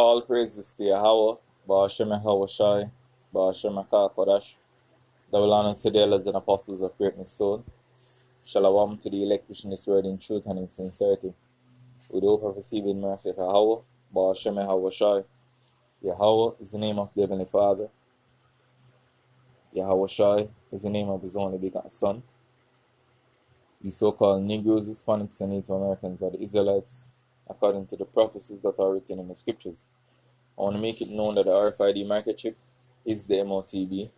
All praises to Yahweh, Ba'ashem Yahweh Ba'ashem Kodash, double honor to the elders and apostles of Greatness Stone. Shalom to the elect wishing this word in truth and in sincerity. With the hope of receiving mercy of Yahweh, Ba'ashem Yahweh. Yahweh is the name of the Heavenly Father. Yahweh is the name of His only begotten Son. You so-called Negroes, Hispanics, and Native Americans are the Israelites, according to the prophecies that are written in the scriptures. I want to make it known that the RFID microchip is the MOTB.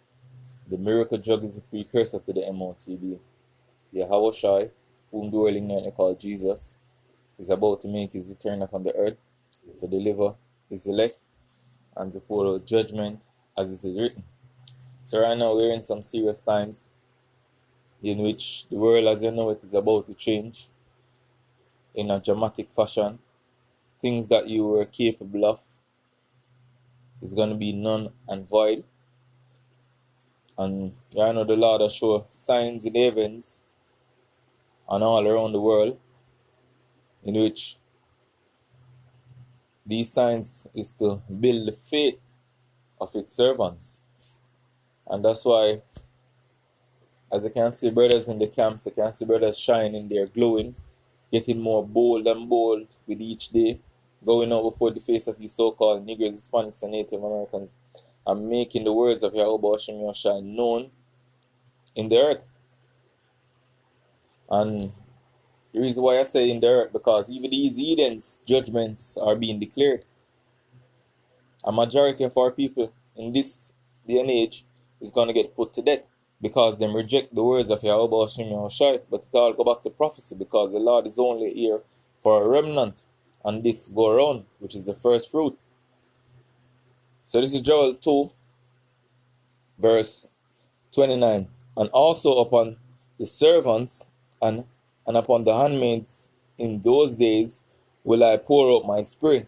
The miracle drug is a precursor to the MOTB. Yahweh Shai, whom the world ignorantly called Jesus, is about to make his return upon the earth to deliver his elect and to pour out judgment as it is written. So right now we're in some serious times in which the world as you know it is about to change in a dramatic fashion. Things that you were capable of is going to be none and void. And I know the Lord has shown signs in the heavens and all around the world in which these signs is to build the faith of its servants. And that's why, as you can see brothers in the camps, you can see brothers shining there, glowing, getting more bold and bold with each day, going out before the face of these so-called Negroes, Hispanics, and Native Americans, and making the words of Yahweh Hashem Yoshai known in the earth. And the reason why I say in the earth, because even these heathens' judgments are being declared. A majority of our people in this day and age is going to get put to death because they reject the words of Yahweh Hashem Yoshai. But it all go back to prophecy, because the Lord is only here for a remnant on this go around, which is the first fruit. So this is Joel 2, verse 29. And also upon the servants and upon the handmaids in those days will I pour out my spirit.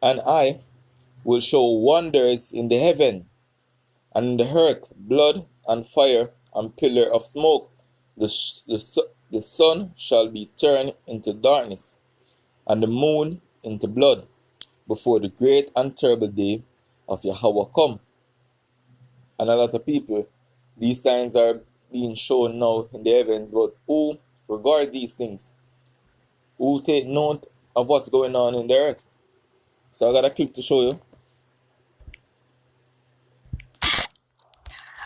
And I will show wonders in the heaven and in the earth, blood and fire and pillar of smoke. The sun shall be turned into darkness and the moon into blood before the great and terrible day of Yahweh come. And a lot of people, these signs are being shown now in the heavens, but who regard these things? Who take note of what's going on in the earth? So I got a clip to show you.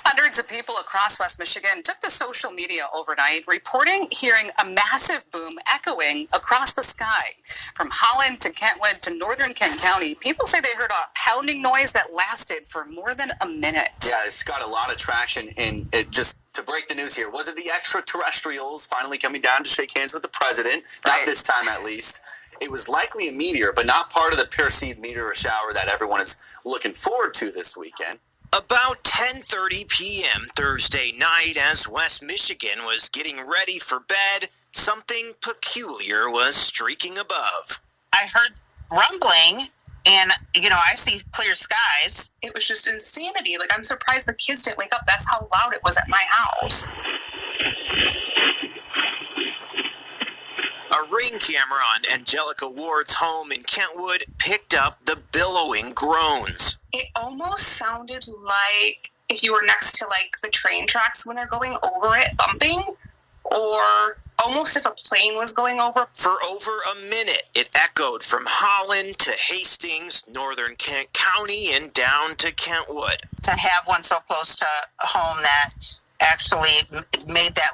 Hundreds of people across West Michigan took to social media overnight, reporting hearing a massive boom echoing across the sky. From Holland to Kentwood to northern Kent County, people say they heard a pounding noise that lasted for more than a minute. Yeah, it's got a lot of traction. And just to break the news here, was it the extraterrestrials finally coming down to shake hands with the president? Not this time, at least. It was likely a meteor, but not part of the perceived meteor shower that everyone is looking forward to this weekend. About 10:30 p.m. Thursday night, as West Michigan was getting ready for bed, something peculiar was streaking above. I heard rumbling, and, I see clear skies. It was just insanity. I'm surprised the kids didn't wake up. That's how loud it was at my house. A Ring camera on Angelica Ward's home in Kentwood picked up the billowing groans. It almost sounded like if you were next to the train tracks when they're going over it, bumping, or almost if a plane was going over. For over a minute, it echoed from Holland to Hastings, northern Kent County, and down to Kentwood. To have one so close to home that actually made that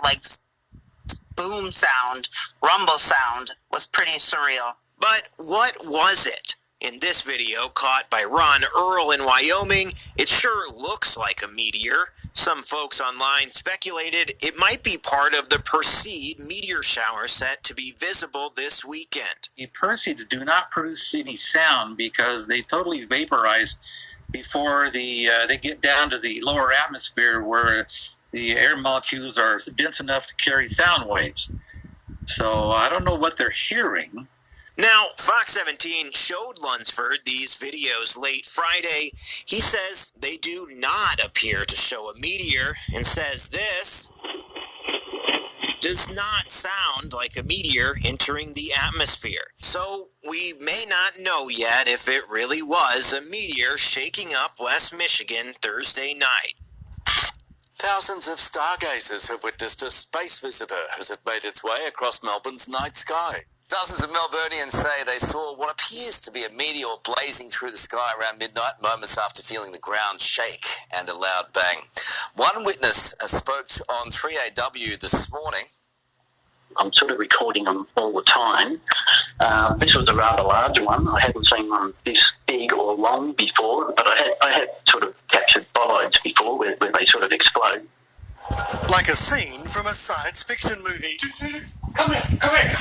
boom sound, rumble sound, was pretty surreal. But what was it? In this video, caught by Ron Earl in Wyoming, it sure looks like a meteor. Some folks online speculated it might be part of the Perseid meteor shower set to be visible this weekend. The Perseids do not produce any sound because they totally vaporize before they get down to the lower atmosphere where the air molecules are dense enough to carry sound waves. So I don't know what they're hearing. Now, Fox 17 showed Lunsford these videos late Friday. He says they do not appear to show a meteor and says this. does not sound like a meteor entering the atmosphere. So we may not know yet if it really was a meteor shaking up West Michigan Thursday night. Thousands of stargazers have witnessed a space visitor as it made its way across Melbourne's night sky. Dozens of Melburnians say they saw what appears to be a meteor blazing through the sky around midnight, moments after feeling the ground shake and a loud bang. One witness spoke on 3AW this morning. I'm sort of recording them all the time. This was a rather large one. I hadn't seen one this big or long before, but I had sort of captured bolides before where they sort of explode. Like a scene from a science fiction movie. Come here.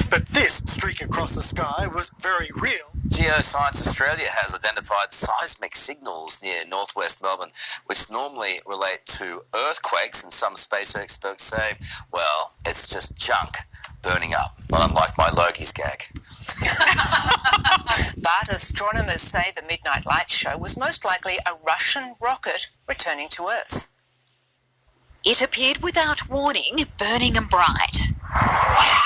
But this streak across the sky was very real. Geoscience Australia has identified seismic signals near northwest Melbourne, which normally relate to earthquakes, and some space experts say, well, it's just junk burning up, unlike my Logie's gag. But astronomers say the Midnight Light show was most likely a Russian rocket returning to Earth. It appeared without warning, burning and bright. Wow!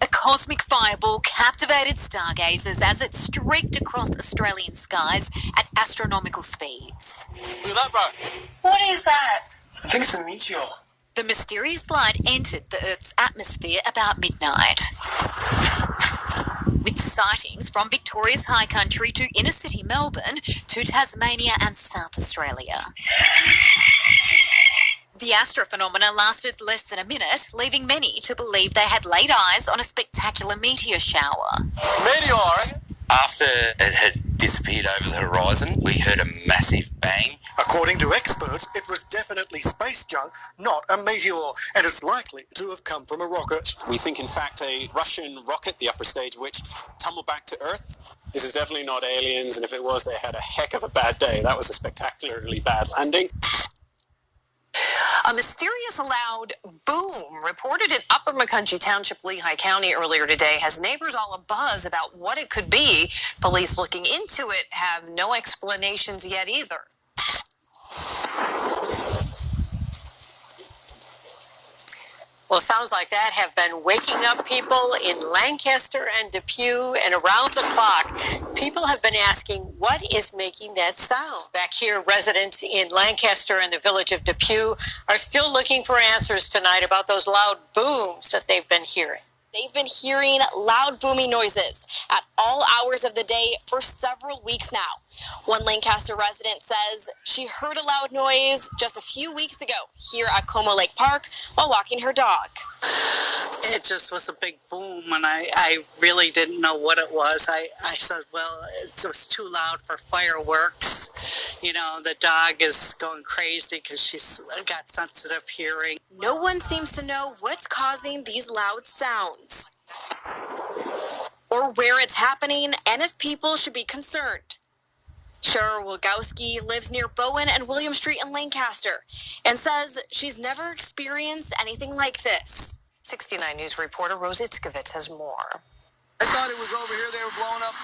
A cosmic fireball captivated stargazers as it streaked across Australian skies at astronomical speeds. Look at that, bro. What is that? I think it's a meteor. The mysterious light entered the Earth's atmosphere about midnight, with sightings from Victoria's high country to inner city Melbourne to Tasmania and South Australia. The astrophenomena lasted less than a minute, leaving many to believe they had laid eyes on a spectacular meteor shower. Meteor? After it had disappeared over the horizon, we heard a massive bang. According to experts, it was definitely space junk, not a meteor, and it's likely to have come from a rocket. We think, in fact, a Russian rocket, the upper stage of which tumbled back to Earth. This is definitely not aliens, and if it was, they had a heck of a bad day. That was a spectacularly bad landing. A mysterious loud boom reported in Upper McCunchie Township, Lehigh County earlier today has neighbors all abuzz about what it could be. Police looking into it have no explanations yet either. Well, sounds like that have been waking up people in Lancaster and Depew and around the clock. People have been asking, what is making that sound? Back here, residents in Lancaster and the village of Depew are still looking for answers tonight about those loud booms that they've been hearing. They've been hearing loud booming noises at all hours of the day for several weeks now. One Lancaster resident says she heard a loud noise just a few weeks ago here at Como Lake Park while walking her dog. It just was a big boom, and I really didn't know what it was. I said, well, it was too loud for fireworks. You know, the dog is going crazy because she's got sensitive hearing. No one seems to know what's causing these loud sounds, or where it's happening, and if people should be concerned. Cheryl Wilgowski lives near Bowen and William Street in Lancaster and says she's never experienced anything like this. 69 News reporter Rose Itzkovitz has more. I thought it was over here. They were blowing up.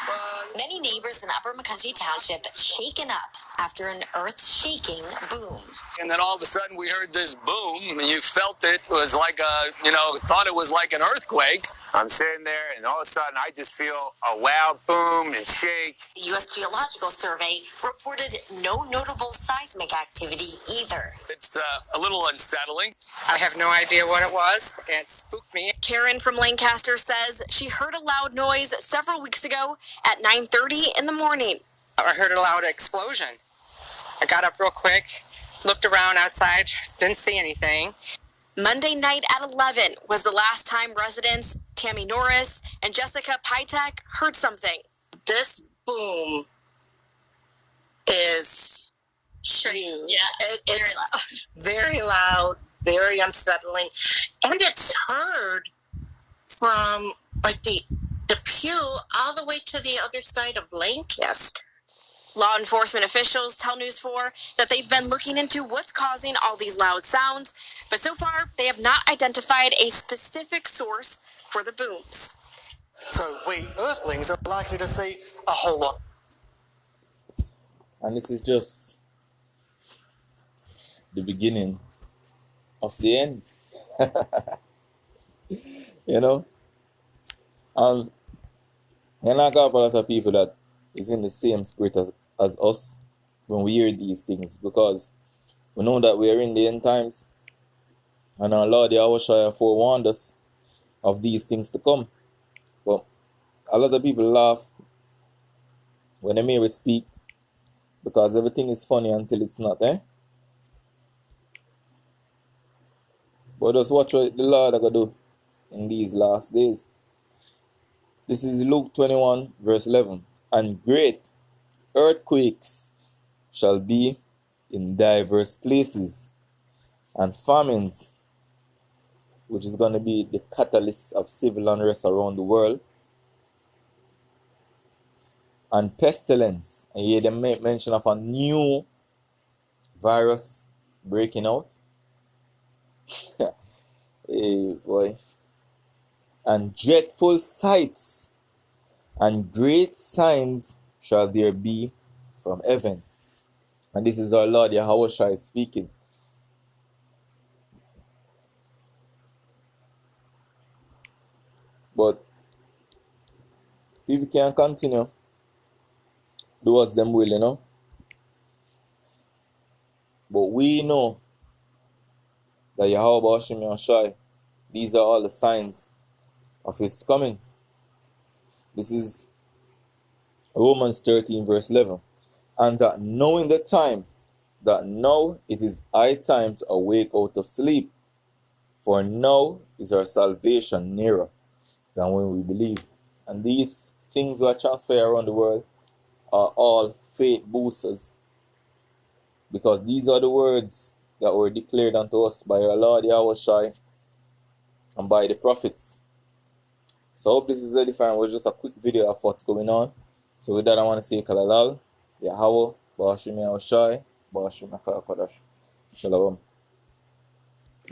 Many neighbors in Upper McCunchie Township shaken up after an earth-shaking boom. And then all of a sudden we heard this boom, and you felt it was like thought it was like an earthquake. I'm sitting there, and all of a sudden I just feel a loud boom and shake. The U.S. Geological Survey reported no notable seismic activity either. It's a little unsettling. I have no idea what it was. It spooked me. Karen from Lancaster says she heard a loud noise several weeks ago at 9:30 in the morning. I heard a loud explosion. I got up real quick, looked around outside, didn't see anything. Monday night at 11 was the last time residents Tammy Norris and Jessica Pytek heard something. This boom is huge. Yeah, it's very loud, very unsettling. And it's heard from like the Depew all the way to the other side of Lancaster. Law enforcement officials tell News 4 that they've been looking into what's causing all these loud sounds, but so far they have not identified a specific source for the booms. So we Earthlings are likely to see a whole lot. And this is just the beginning of the end. You know? And I got a lot of people that is in the same spirit as us when we hear these things, because we know that we are in the end times, and our Lord Yahushua forewarned us of these things to come. But a lot of people laugh when they hear we speak, because everything is funny until it's not, eh? But just watch what the Lord is going to do in these last days. This is Luke 21, verse 11. And great earthquakes shall be in diverse places, and famines, which is going to be the catalyst of civil unrest around the world, and pestilence. And here they make mention of a new virus breaking out. Hey boy. And dreadful sights and great signs shall there be from heaven. And this is our Lord Yahushua speaking. But people can continue do as them will, you know. But we know that Yahweh Hashem Yahushua, these are all the signs of his coming. This is Romans 13, verse 11. And that knowing the time, that now it is high time to awake out of sleep, for now is our salvation nearer than when we believe. And these things that transpire around the world are all faith boosters, because these are the words that were declared unto us by our Lord Yahushua and by the prophets. So I hope this is edifying. It was just a quick video of what's going on. So with that, I want to say Kalalal, Yahweh, Ba'ashim Yahushua, Ba'ashim Akar Kodash. Shalom.